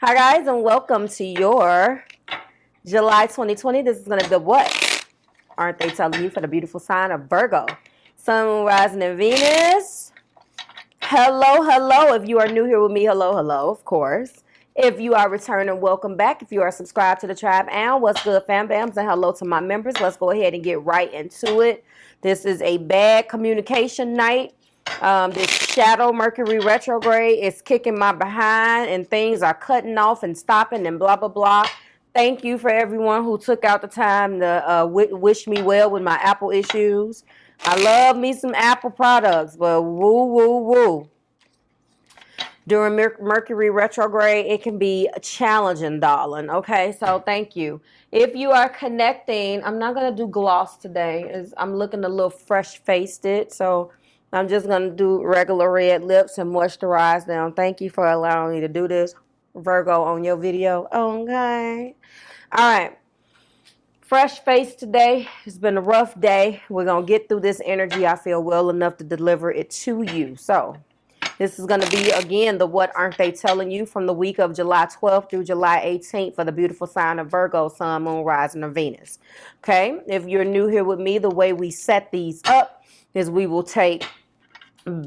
Hi guys, and welcome to your July 2020. This is going to be the what aren't they telling you for the beautiful sign of Virgo. Sun, Moon, Rising, and Venus. Hello, hello. If you are new here with me, hello, hello, of course. If you are returning, welcome back. If you are subscribed to the tribe, and what's good, fam bams, and hello to my members. Let's go ahead and get right into it. This is a bad communication night. This shadow Mercury retrograde is kicking my behind and things are cutting off and stopping and blah, blah, blah. Thank you for everyone who took out the time to wish me well with my Apple issues. I love me some Apple products, but woo, woo, woo. During Mercury retrograde, it can be challenging, darling. Okay, so thank you. If you are connecting, I'm not going to do gloss today. I'm looking a little fresh-faced it, so I'm just going to do regular red lips and moisturize them. Thank you for allowing me to do this, Virgo, on your video. Okay. All right. Fresh face today. It's been a rough day. We're going to get through this energy. I feel well enough to deliver it to you. So this is going to be, again, the what aren't they telling you from the week of July 12th through July 18th for the beautiful sign of Virgo, Sun, Moon, Rising, and Venus. Okay. If you're new here with me, the way we set these up is we will take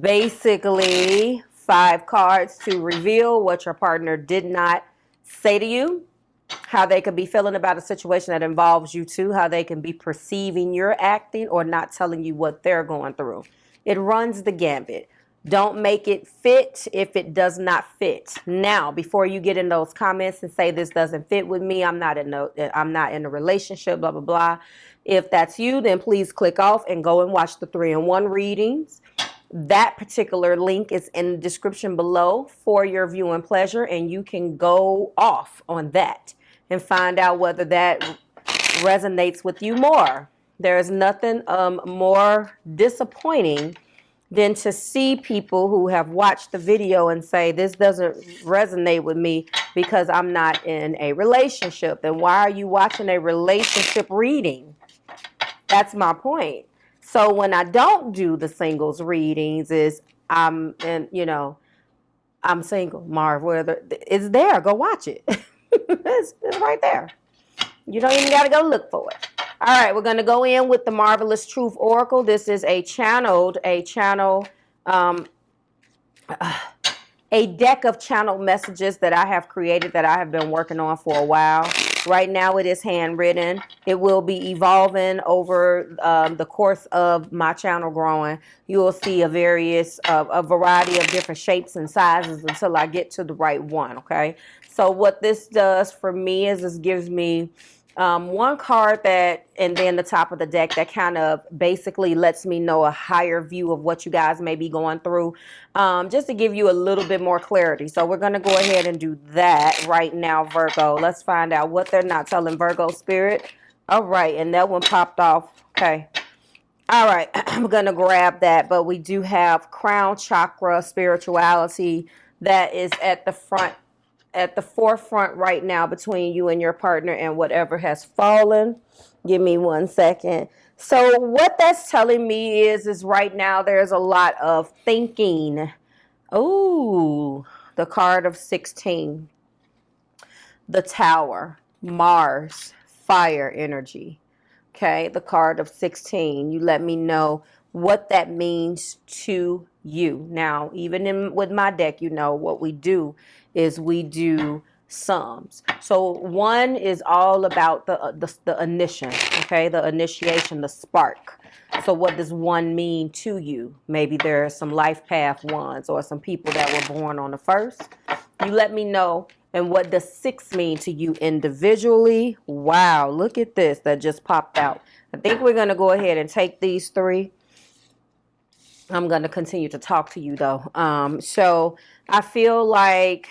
basically 5 cards to reveal what your partner did not say to you, how they could be feeling about a situation that involves you too, how they can be perceiving you're acting or not telling you what they're going through. It runs the gambit. Don't make it fit if it does not fit. Now, before you get in those comments and say this doesn't fit with me, I'm not in a relationship, blah, blah, blah. If that's you, then please click off and go and watch the 3-in-1 readings. That particular link is in the description below for your viewing pleasure, and you can go off on that and find out whether that resonates with you more. There is nothing more disappointing than to see people who have watched the video and say, this doesn't resonate with me because I'm not in a relationship. Then why are you watching a relationship reading? That's my point. So when I don't do the singles readings is I'm single, Marv, it's there. Go watch it. it's right there. You don't even got to go look for it. All right, we're going to go in with the Marvelous Truth Oracle. This is a deck of channeled messages that I have created that I have been working on for a while. Right now it is handwritten. It will be evolving over the course of my channel growing. You will see a variety of different shapes and sizes until I get to the right one, okay? So what this does for me is this gives me one card and then the top of the deck that kind of basically lets me know a higher view of what you guys may be going through, just to give you a little bit more clarity. So we're going to go ahead and do that right now, Virgo. Let's find out what they're not telling Virgo spirit. All right, and that one popped off. Okay. All right, I'm going to grab that, but we do have crown chakra spirituality that is at the forefront right now between you and your partner and whatever has fallen. Give me 1 second. So what that's telling me is right now there's a lot of thinking. Oh, the card of 16. The Tower, Mars, fire energy. Okay, the card of 16. You let me know what that means to you. Now, even with my deck, you know what we do is we do sums. So 1 is all about the initiation, okay, the initiation, the spark. So what does 1 mean to you? Maybe there are some life path 1s or some people that were born on the 1st. You let me know. And what does 6 mean to you individually? Wow, look at this that just popped out. I think we're going to go ahead and take these 3. I'm going to continue to talk to you though. So I feel like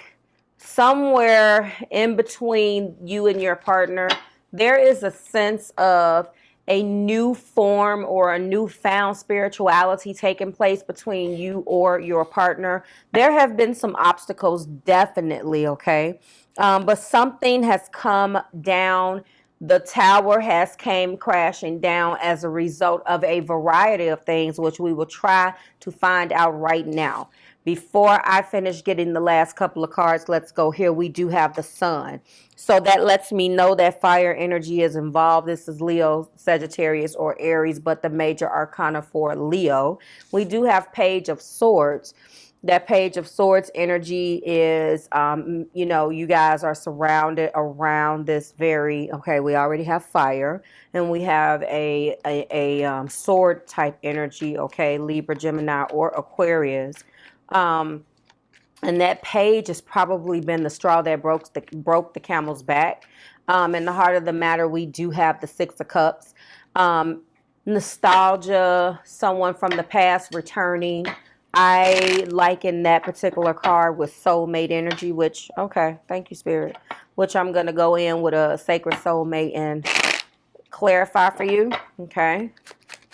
somewhere in between you and your partner, there is a sense of a new form or a newfound spirituality taking place between you or your partner. There have been some obstacles, definitely, okay? But something has come down The tower has came crashing down as a result of a variety of things, which we will try to find out right now. Before I finish getting the last couple of cards, let's go here. We do have the sun. So that lets me know that fire energy is involved. This is Leo, Sagittarius, or Aries, but the major arcana for Leo. We do have Page of Swords. That Page of Swords energy is, you know, you guys are surrounded around this very, okay, we already have fire, and we have a sword type energy, okay, Libra, Gemini, or Aquarius. And that page has probably been the straw that broke the camel's back. In the heart of the matter, we do have the Six of Cups. Nostalgia, someone from the past returning. I liken that particular card with soulmate energy, which, okay, thank you, Spirit, which I'm going to go in with a sacred soulmate and clarify for you, okay?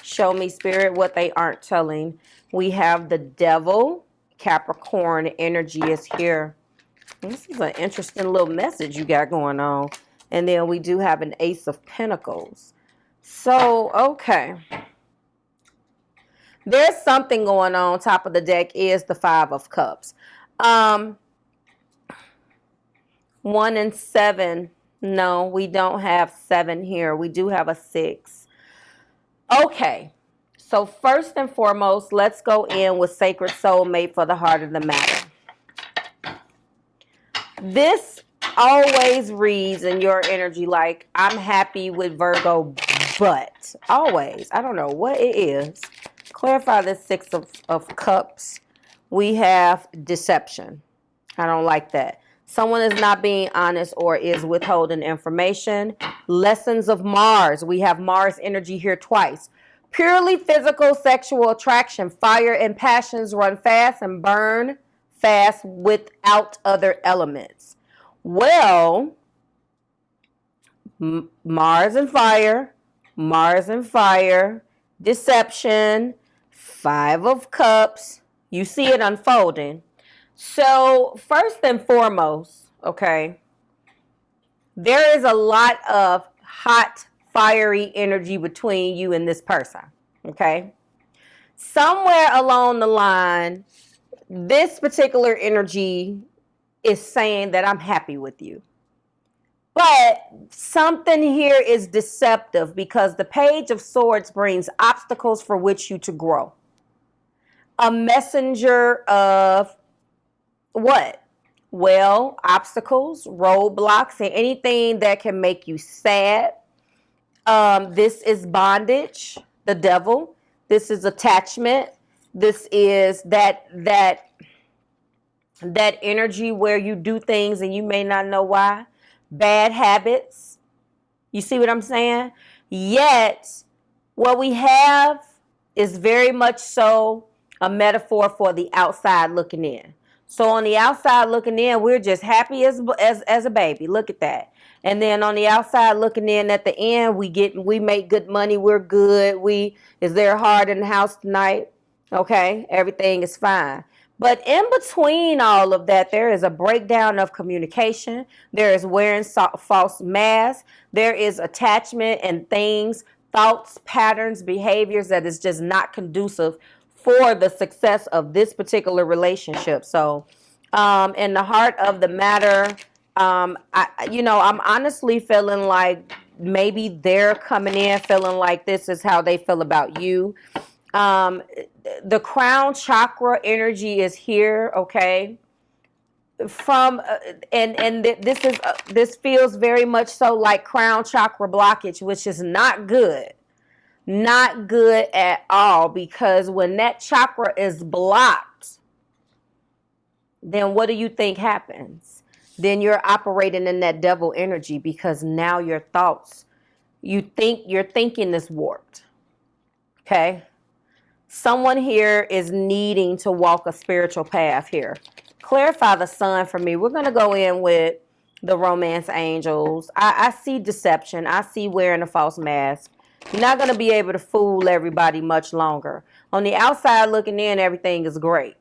Show me, Spirit, what they aren't telling. We have the Devil. Capricorn energy is here. This is an interesting little message you got going on. And then we do have an Ace of Pentacles. So, okay. There's something going on. Top of the deck is the Five of Cups. 1 and 7. No, we don't have 7 here. We do have a 6. Okay. So first and foremost, let's go in with Sacred Soulmate for the heart of the matter. This always reads in your energy like, I'm happy with Virgo, but always. I don't know what it is. Clarify this Six of Cups. We have deception. I don't like that. Someone is not being honest or is withholding information. Lessons of Mars. We have Mars energy here twice. Purely physical sexual attraction. Fire and passions run fast and burn fast without other elements. Well, Mars and fire, deception, Five of Cups. You see it unfolding. So first and foremost, okay, there is a lot of hot, fiery energy between you and this person, okay? Somewhere along the line, this particular energy is saying that I'm happy with you. But something here is deceptive because the Page of Swords brings obstacles for which you to grow. A messenger of what? Well, obstacles, roadblocks, and anything that can make you sad. This is bondage, the Devil. This is attachment. This is that energy where you do things and you may not know why. Bad habits. You see what I'm saying? Yet, what we have is very much so a metaphor for the outside looking in. So on the outside looking in, we're just happy as a baby. Look at that. And then on the outside looking in at the end, we make good money. We're good. Is there hard in the house tonight? Okay, everything is fine. But in between all of that, there is a breakdown of communication. There is wearing false masks. There is attachment and things, thoughts, patterns, behaviors that is just not conducive for the success of this particular relationship. So in the heart of the matter, I'm honestly feeling like maybe they're coming in feeling like this is how they feel about you. The crown chakra energy is here, okay? This feels very much so like crown chakra blockage, which is not good. Not good at all, because when that chakra is blocked, then what do you think happens? Then you're operating in that devil energy, because now your thoughts, your thinking is warped. Okay? Someone here is needing to walk a spiritual path here. Clarify the sun for me. We're going to go in with the romance angels. I see deception. I see wearing a false mask. You're not going to be able to fool everybody much longer. On the outside looking in, everything is great.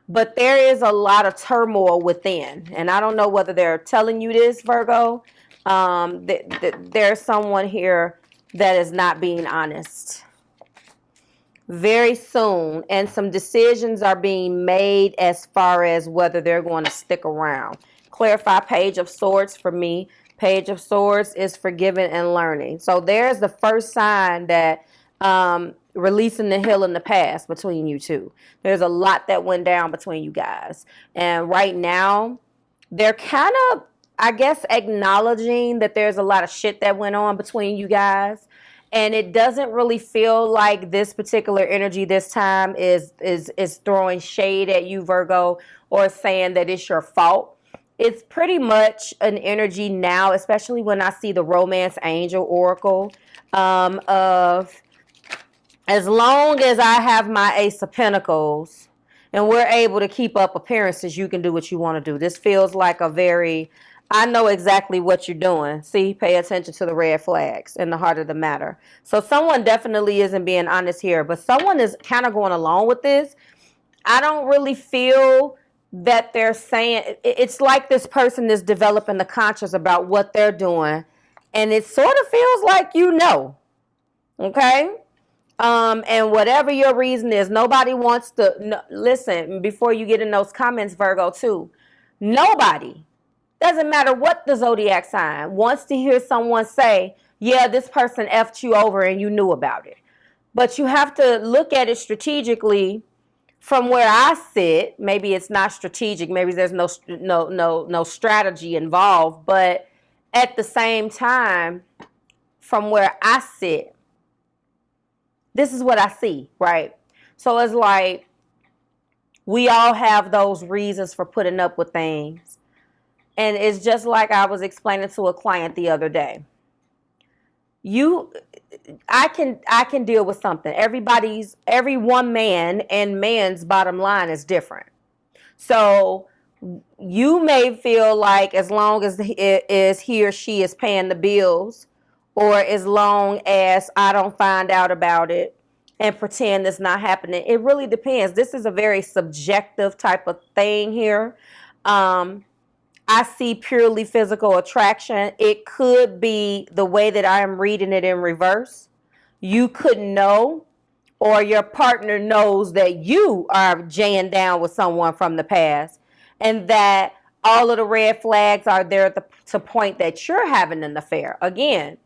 But there is a lot of turmoil within. And I don't know whether they're telling you this, Virgo, There's someone here that is not being honest. Very soon, and some decisions are being made as far as whether they're going to stick around. Clarify Page of Swords for me. Page of Swords is forgiving and learning. So there's the first sign that releasing the healing the past between you two. There's a lot that went down between you guys. And right now, they're kind of, I guess, acknowledging that there's a lot of shit that went on between you guys. And it doesn't really feel like this particular energy this time is throwing shade at you, Virgo, or saying that it's your fault. It's pretty much an energy now, especially when I see the Romance Angel Oracle, of as long as I have my Ace of Pentacles and we're able to keep up appearances, you can do what you want to do. This feels like a very... I know exactly what you're doing. See, pay attention to the red flags in the heart of the matter. So someone definitely isn't being honest here, but someone is kind of going along with this. I don't really feel that they're saying, it's like this person is developing the conscience about what they're doing. And it sort of feels like you know. Okay? And whatever your reason is, nobody wants to, no, listen, before you get in those comments, Virgo, too, nobody, doesn't matter what the zodiac sign, wants to hear someone say, yeah, this person effed you over and you knew about it. But you have to look at it strategically from where I sit. Maybe it's not strategic. Maybe there's no strategy involved. But at the same time, from where I sit, this is what I see, right? So it's like we all have those reasons for putting up with things. And it's just like I was explaining to a client the other day. I can deal with something. Every one man and man's bottom line is different. So you may feel like as long as he or she is paying the bills, or as long as I don't find out about it and pretend it's not happening, it really depends. This is a very subjective type of thing here. I see purely physical attraction. It could be the way that I am reading it in reverse. You could know, or your partner knows that you are jaying down with someone from the past, and that all of the red flags are there to point that you're having an affair. Again,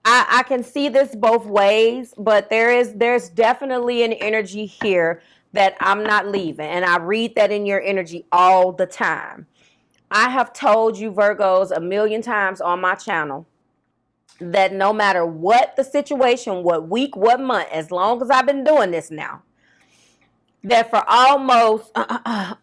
I can see this both ways, but there's definitely an energy here that I'm not leaving, and I read that in your energy all the time. I have told you, Virgos, a million times on my channel that no matter what the situation, what week, what month, as long as I've been doing this now, that for almost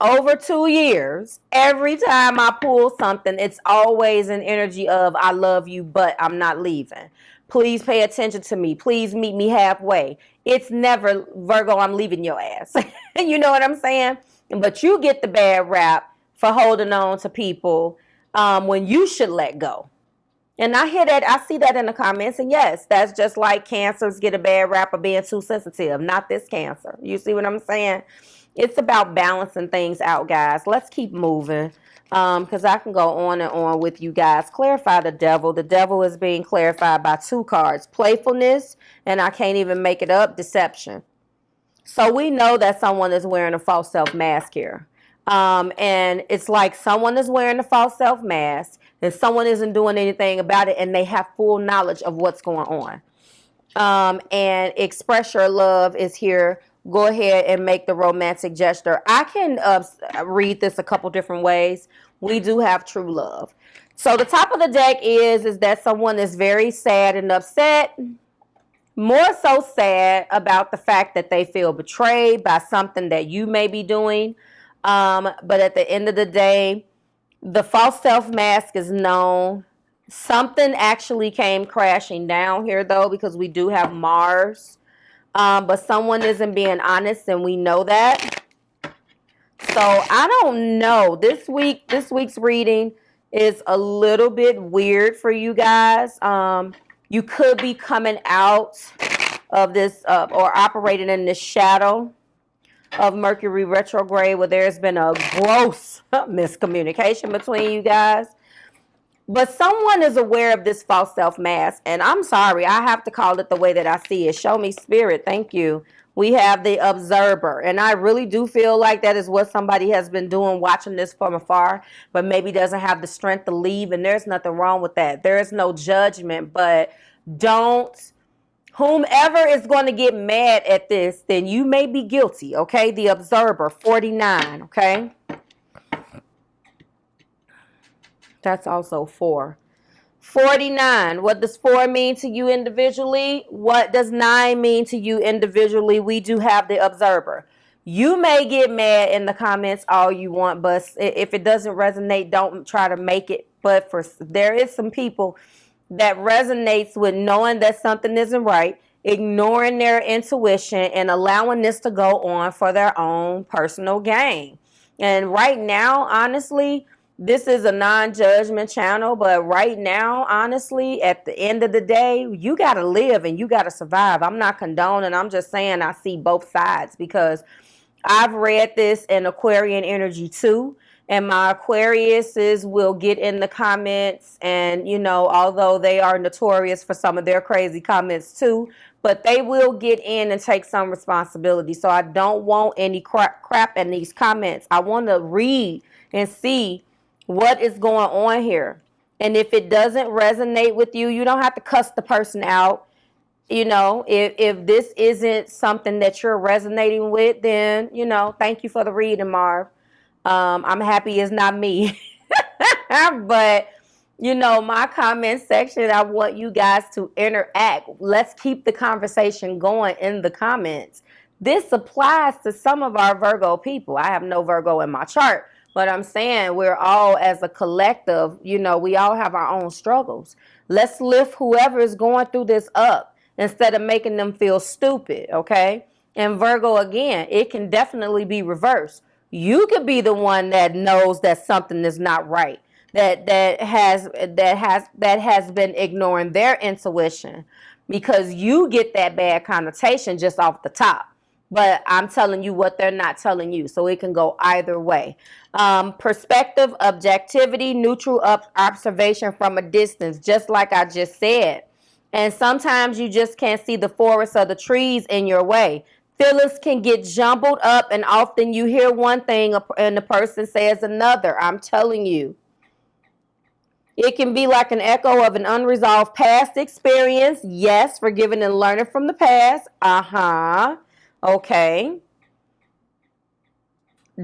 over 2 years, every time I pull something, it's always an energy of I love you, but I'm not leaving. Please pay attention to me. Please meet me halfway. It's never, Virgo, I'm leaving your ass. You know what I'm saying? But you get the bad rap for holding on to people when you should let go. And I hear that, I see that in the comments, and yes, that's just like cancers get a bad rap of being too sensitive. Not this cancer. You see what I'm saying? It's about balancing things out, guys. Let's keep moving, because I can go on and on with you guys. Clarify the devil. The devil is being clarified by 2 cards. Playfulness, and I can't even make it up, deception. So we know that someone is wearing a false self mask here. And it's like someone is wearing a false self mask and someone isn't doing anything about it, and they have full knowledge of what's going on. And express your love is here. Go ahead and make the romantic gesture. I can read this a couple different ways. We do have true love. So the top of the deck is that someone is very sad and upset. More so sad about the fact that they feel betrayed by something that you may be doing. But at the end of the day, the false self mask is known. Something actually came crashing down here, though, because we do have Mars. But someone isn't being honest, and we know that. So I don't know. This week's reading is a little bit weird for you guys. You could be coming out of this or operating in this shadow of Mercury retrograde, where there's been a gross miscommunication between you guys. But someone is aware of this false self mask. And I'm sorry, I have to call it the way that I see it. Show me spirit. Thank you. We have the observer. And I really do feel like that is what somebody has been doing, watching this from afar, but maybe doesn't have the strength to leave. And there's nothing wrong with that. There is no judgment, but don't. Whomever is going to get mad at this, then you may be guilty, okay? The observer, 49, okay? That's also 4. 49, what does 4 mean to you individually? What does 9 mean to you individually? We do have the observer. You may get mad in the comments all you want, but if it doesn't resonate, don't try to make it. But there is some people that resonates with knowing that something isn't right, ignoring their intuition, and allowing this to go on for their own personal gain. And right now, honestly, this is a non-judgment channel, but right now, honestly, at the end of the day, you got to live and you got to survive. I'm not condoning. I'm just saying I see both sides, because I've read this in Aquarian energy too. And my Aquariuses will get in the comments, and, you know, although they are notorious for some of their crazy comments too, but they will get in and take some responsibility. So I don't want any crap in these comments. I want to read and see what is going on here. And if it doesn't resonate with you, you don't have to cuss the person out. You know, if this isn't something that you're resonating with, then, you know, thank you for the reading, Marv. I'm happy it's not me. But, you know, my comment section, I want you guys to interact. Let's keep the conversation going in the comments. This applies to some of our Virgo people. I have no Virgo in my chart, but I'm saying we're all, as a collective, you know, we all have our own struggles. Let's lift whoever is going through this up instead of making them feel stupid, okay? And Virgo, again, it can definitely be reversed. You could be the one that knows that something is not right, that has been ignoring their intuition, because you get that bad connotation just off the top. But I'm telling you what they're not telling you, so it can go either way. Perspective, objectivity, neutral observation from a distance, just like I just said. And sometimes you just can't see the forest or the trees in your way. Feelings can get jumbled up, and often you hear one thing and the person says another. I'm telling you. It can be like an echo of an unresolved past experience. Yes, forgiving and learning from the past. Okay.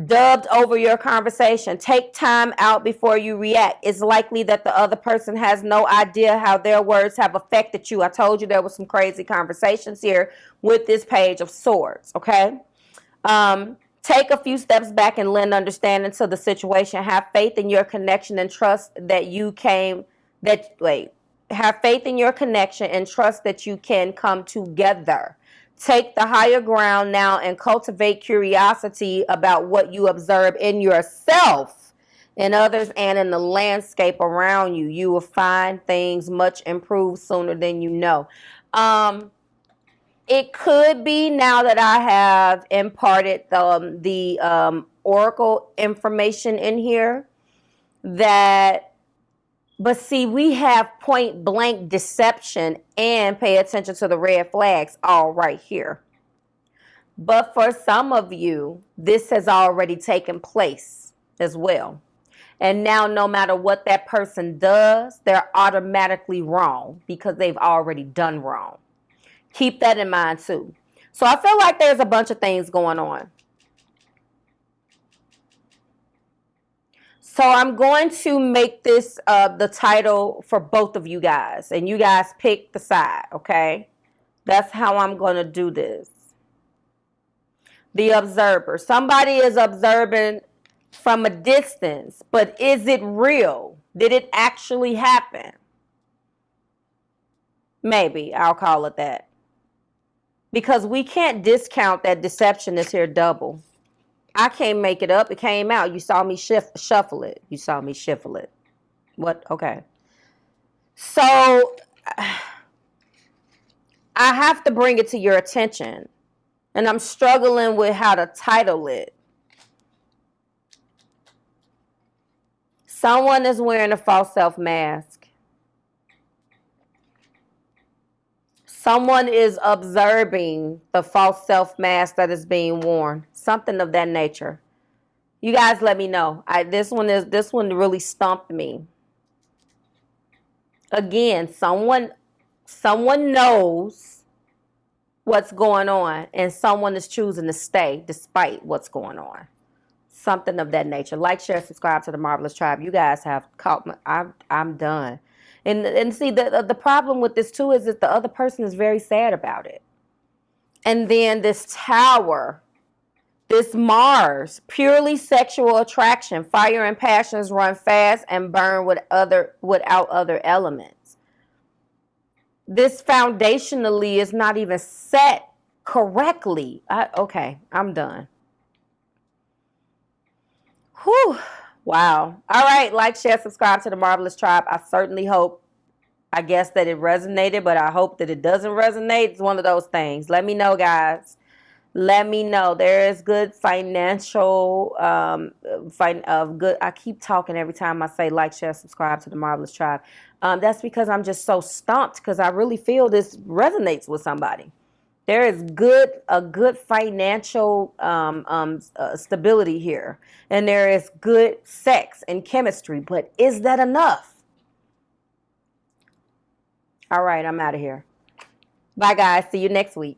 Dubbed over your conversation. Take time out before you react. It's likely that the other person has no idea how their words have affected you. I told you there was some crazy conversations here with this Page of Swords, okay? Take a few steps back and lend understanding to the situation. Have faith in your connection and trust that have faith in your connection and trust that you can come together. Take the higher ground now and cultivate curiosity about what you observe in yourself, in others, and in the landscape around you. You will find things much improved sooner than you know. It could be, now that I have imparted the oracle information in here, that, but see, we have point blank deception and pay attention to the red flags all right here. But for some of you, this has already taken place as well. And now no matter what that person does, they're automatically wrong because they've already done wrong. Keep that in mind too. So I feel like there's a bunch of things going on. So I'm going to make this the title for both of you guys. And you guys pick the side, okay? That's how I'm going to do this. The observer. Somebody is observing from a distance, but is it real? Did it actually happen? Maybe I'll call it that. Because we can't discount that deception is here double. I can't make it up. It came out. You saw me shuffle it. You saw me shuffle it. What? Okay. So I have to bring it to your attention. And I'm struggling with how to title it. Someone is wearing a false self mask. Someone is observing the false self mask that is being worn. Something of that nature. You guys let me know. This one really stumped me. Again, someone knows what's going on, and someone is choosing to stay despite what's going on. Something of that nature. Like, share, subscribe to the Marvelous Tribe. You guys have caught me. I'm done. And see, the problem with this too is that the other person is very sad about it. And then this Tower, this Mars, purely sexual attraction, fire and passions run fast and burn without other elements. This foundationally is not even set correctly. Okay, I'm done. Whew. Wow. All right, like, share, subscribe to the Marvelous Tribe. I certainly hope, I guess, that it resonated, but I hope that it doesn't resonate. It's one of those things. Let me know, guys. Let me know. There is good financial, good. I keep talking every time I say like, share, subscribe to the Marvelous Tribe. That's because I'm just so stumped, because I really feel this resonates with somebody. There is a good financial stability here, and there is good sex and chemistry. But is that enough? All right, I'm out of here. Bye, guys. See you next week.